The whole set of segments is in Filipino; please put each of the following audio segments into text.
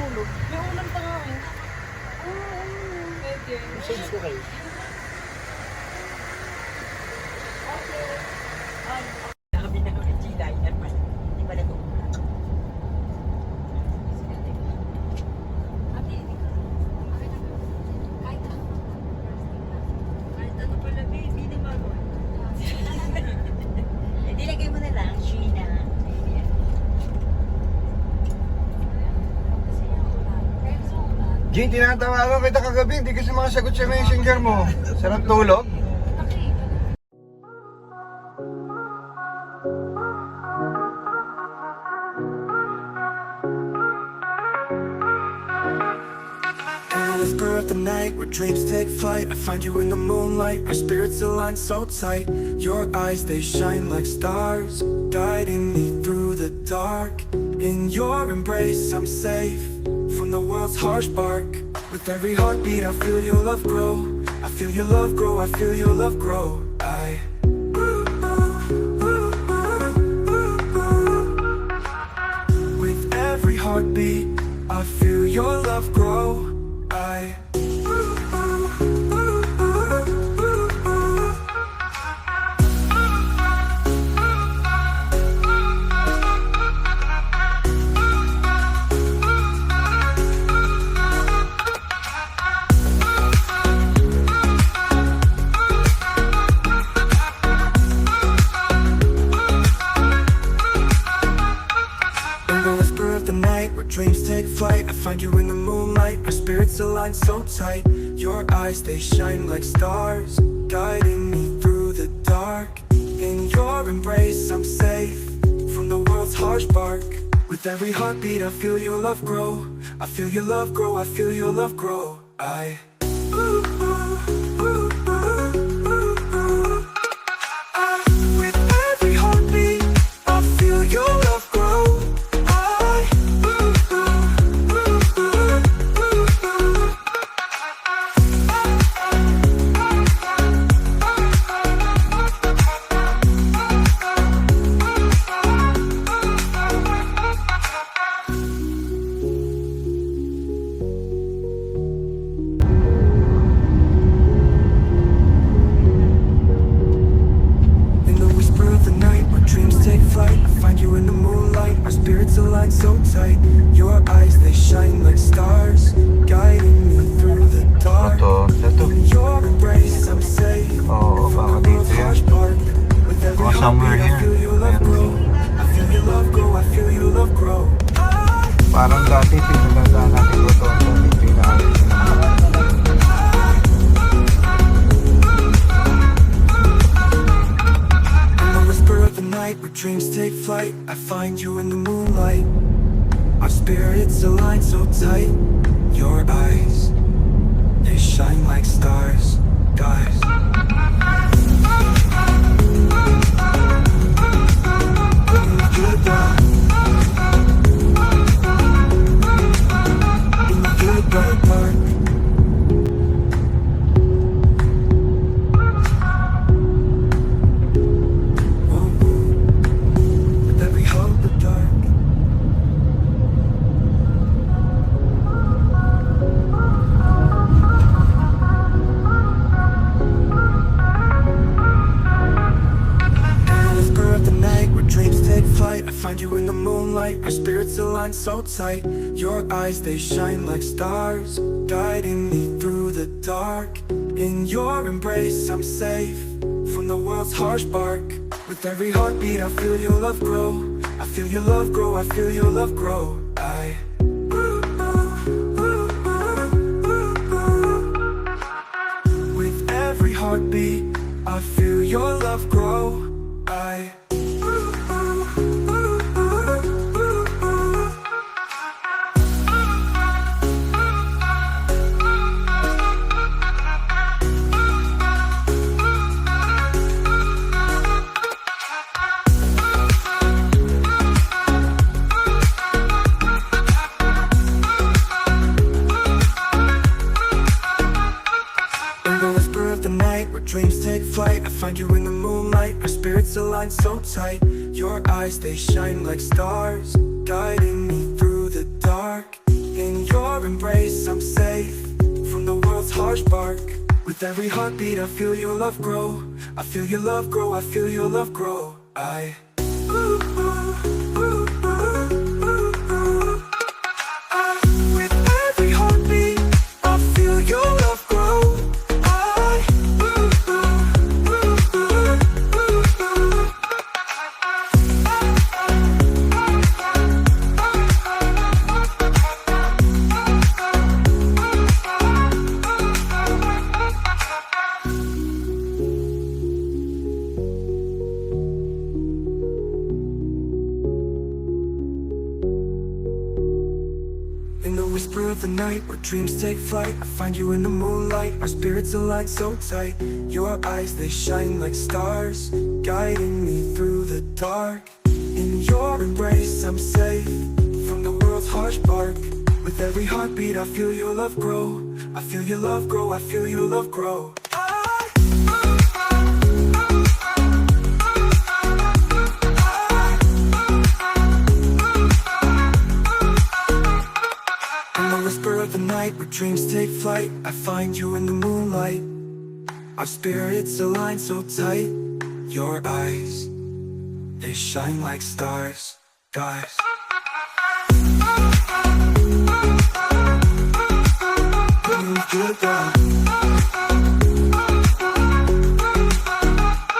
natutulog. May ulan pa nga eh. Pwede. Message ko kayo. Sabi na kami G-liner man. Hindi pa natulog. Kahit ano pala, baby naman. Eh, dilagay mo na lang, Sheena. Jane, tinatawagan kita kagabi. Hindi kasi makasagot sa messenger mo. Sarap tulog. In the whisper of the night, where dreams take flight, I find you in the moonlight, our spirits align so tight. Your eyes, they shine like stars, guiding me through the dark. In your embrace, I'm safe from the world's harsh bark. With every heartbeat, I feel your love grow. I feel your love grow, I feel your love grow. With every heartbeat, I feel your love grow. Dreams take flight, I find you in the moonlight, our spirits align so tight. Your eyes, they shine like stars, guiding me through the dark. In your embrace, I'm safe from the world's harsh bark. With every heartbeat, I feel your love grow. I feel your love grow, I feel your love grow. With every heartbeat, I feel your love grow. Align so tight. Your eyes, they shine like stars, guiding me through the dark. In your embrace, I'm safe. Baka dito yan. Baka somewhere here. I feel your love grow. I feel your love grow. I feel your love grow. Parang dati, pinagandaan natin ito. Dito yung naalis na. Where dreams take flight, I find you in the moonlight. Our spirits align so tight. Your eyes, they shine like stars, guys. Our spirits align so tight. Your eyes, they shine like stars, guiding me through the dark. In your embrace, I'm safe from the world's harsh bark. With every heartbeat, I feel your love grow. I feel your love grow, I feel your love grow. With every heartbeat, I feel your love grow. Dreams take flight, I find you in the moonlight. Our spirits align so tight. Your eyes, they shine like stars, guiding me through the dark. In your embrace I'm safe from the world's harsh bark. With every heartbeat I feel your love grow. I feel your love grow, I feel your love grow. With every heartbeat I feel your love grow. In the whisper of the night, where dreams take flight, I find you in the moonlight. Our spirits align so tight. Your eyes, they shine like stars, guiding me through the dark. In your embrace, I'm safe from the world's harsh bark. With every heartbeat, I feel your love grow. I feel your love grow. I feel your love grow. Of the night where dreams take flight, I find you in the moonlight. Our spirits align so tight. Your eyes, they shine like stars, guys. Into the dark,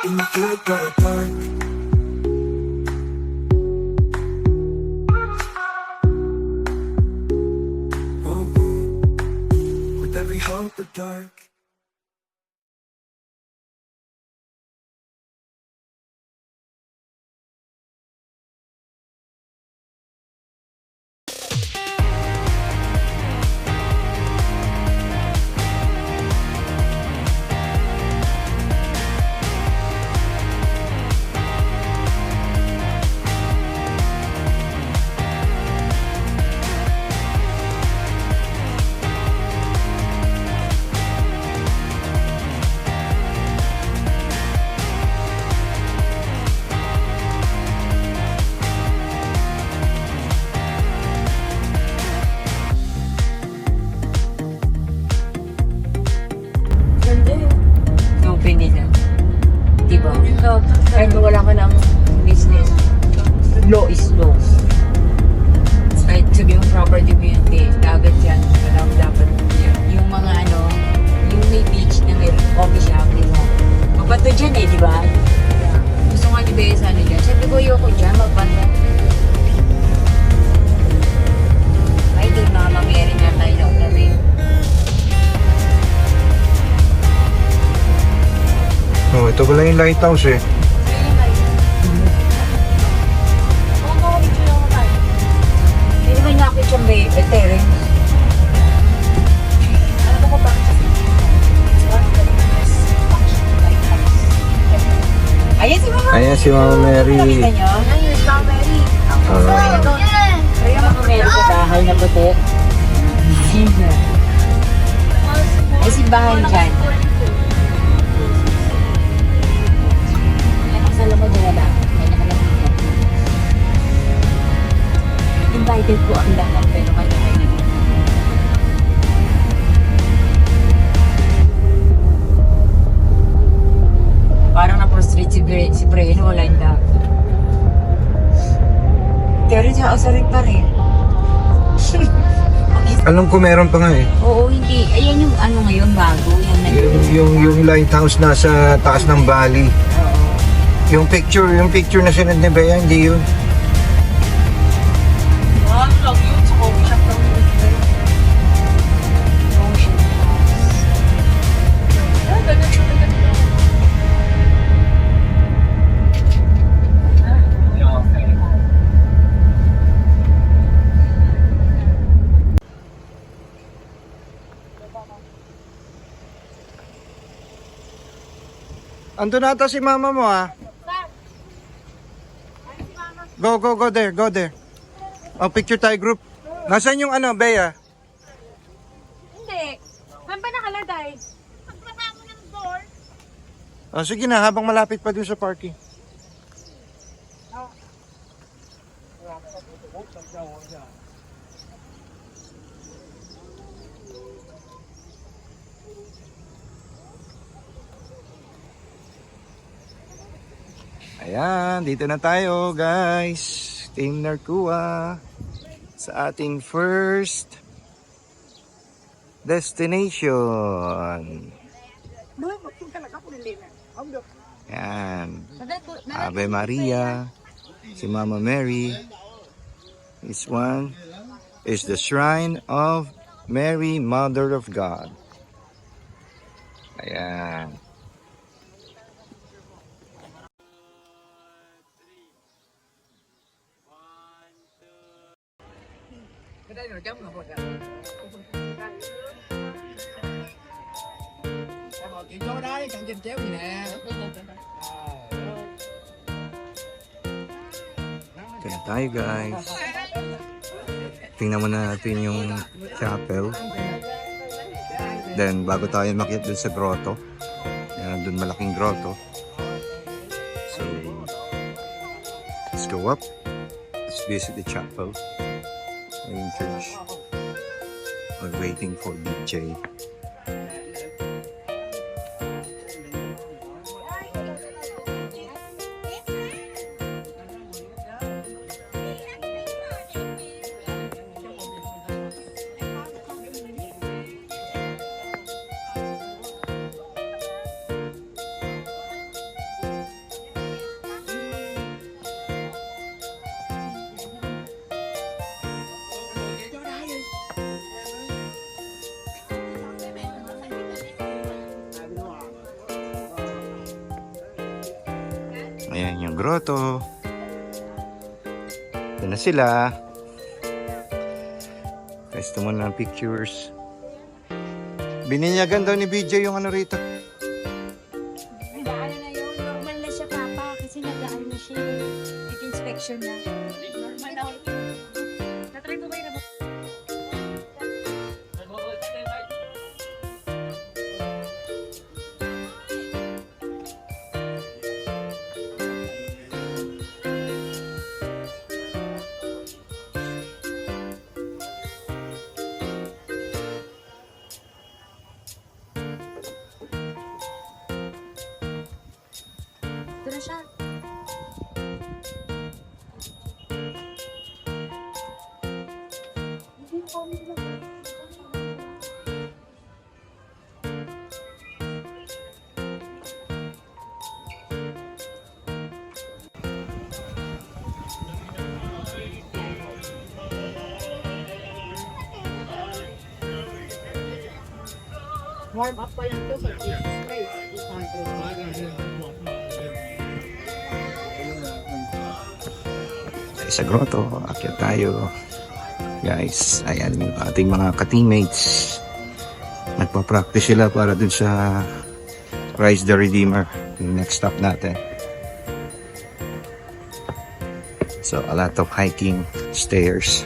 into the dark park. Every hope the dark. Kahit wala ka ng business, law is law. Kahit sabi yung property mo yun, dagat yan, walang dapat yung mga ano, yung may beach na may coffee shop, di ba? Mabato dyan di ba? Gusto nga ni Bea sana dyan. Sabi ko, ayoko dyan, magbato. Ay, doon na mameri nga tayo lang na rin. Oh, ito pala yung lighthouse eh. Siyang may terrace. Alam mo ko bakit siya? Ayan si Mama. Ayan si Mama Mary. Nakita niyo? Ayan si Mama Mary. Kaya Mama Mary sa bahay na puti. Ay simbahan dyan. Ay nakasala mo dyan na. Invited po ang lahat pero kanya-kanya. Parang na-prostrate si Breno, wala yung lahat. Pero siya asarin pa rin. Alam ko meron pa nga eh. Oo, hindi. Ayan yung ano ngayon, bago. Yung lighthouse nasa taas ng valley. Oo. Yung picture na sinad ni Bea, hindi yun. Ano lang yun? Sa coffee shop lang yun. Ocean House. Ah, ganun. Andun nata si mama mo ah. Go there, go there. Oh, picture tayo group. Nasaan yung ano, Bea? Hindi. Saan pa nakalagay? Pagpasa mo ng door. Oh, sige na, habang malapit pa dun sa parking. Ayan, dito na tayo guys. Team Narcua sa ating first destination. Ayan. Ave Maria. Si Mama Mary. This one is the shrine of Mary, Mother of God. Ayan. Kaya tayo guys. Tingnan muna natin yung chapel. Then bago tayo makiat dun sa grotto. Yan, dun malaking grotto. So, let's go up. Let's visit the chapel. Ayun church. We're waiting for DJ. Ayan yung grotto. Ito na sila. Gusto mo ng pictures. Bininyagan daw ni BJ yung ano rito. Nag-ano na yun. Normal na siya, Papa. Kasi nag-ano na siya. Nag-inspection na. Normal na. Natry mo ba yun? Ito na siya. Warm up pa lang to sa Sa grotto, akyat tayo. Guys, ayan yung ating mga ka-teammates. Nagpa-practice sila para dun sa Christ the Redeemer. Yung next stop natin. So, a lot of hiking, stairs.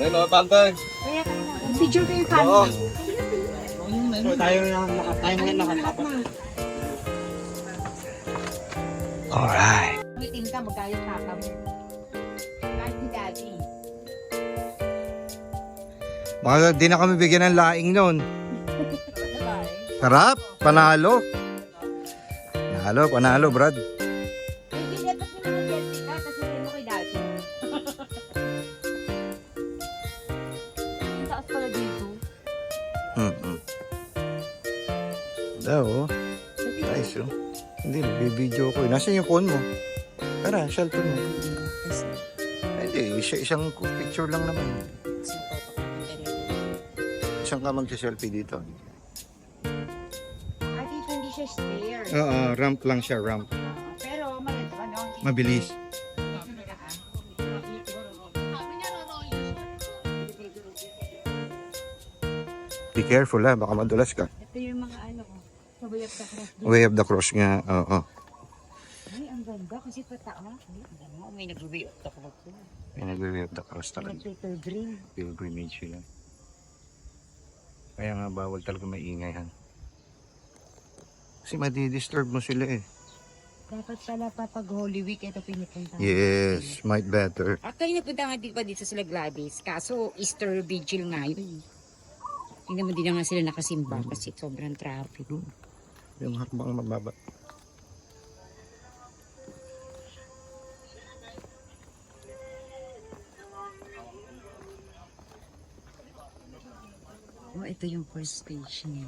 Hello, Pantay. Kaya ka na. Picture ko yung family. Tayo ngayon nakatapos. Alright. Meeting ka, magkayot tata mo. Kahit si Daddy. Baka di na kami bigyan ng laing noon. Sarap, panalo. Panalo, Brad. Hindi, dapat mo naman selfie ka, tapos hindi mo kay Daddy. Ang taas pala dito. Daw, nice oh. Hindi, bibidyo ko. Nasaan yung phone mo? Tara, cellphone mo. Hindi, isang picture lang naman. Isang ka mag-selfie dito. Ay, dito hindi siya stair. Oo, ramp lang siya, ramp. Pero, Mabilis. Be careful ha, baka madulas ka. ito yung mga ano ko. Way of the Cross. Way of the Cross nga, oo. Ay, ang ganda kasi pataas. May nag-way of the Cross. May nag-Way of the Cross talaga. Nag-Peter Green. Pilgrimage yun. Kaya nga bawal talaga maingay han. Kasi madidisturb mo sila eh. Dapat pala pa pag Holy Week, ito pinupunta. Yes, might better. Actually, napunta nga di ba dito sila Gladys. Kaso, Easter Vigil nga yun. Hindi naman din nga sila nakasimba kasi sobrang traffic. Yung hakbang mababa. Oh, ito yung first station.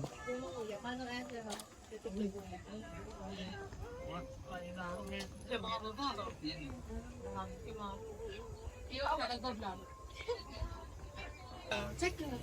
Check mo.